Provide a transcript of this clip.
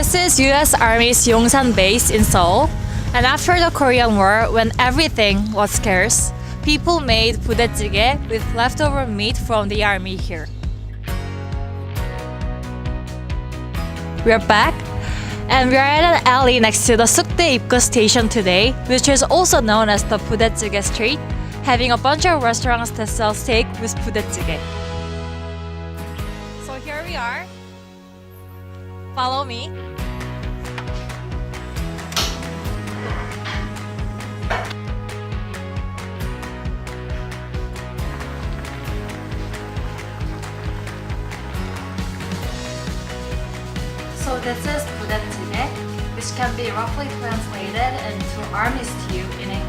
This is US Army's Yongsan base in Seoul. And after the Korean War, when everything was scarce, people made budae jjigae with leftover meat from the army here. We're back, and we're at an alley next to the Sukdae Ipgu station today, which is also known as the Budae Jjigae Street, having a bunch of restaurants that sell steak with budae jjigae. So here we are. Follow me. So this is budae jjigae, which can be roughly translated into army stew in English.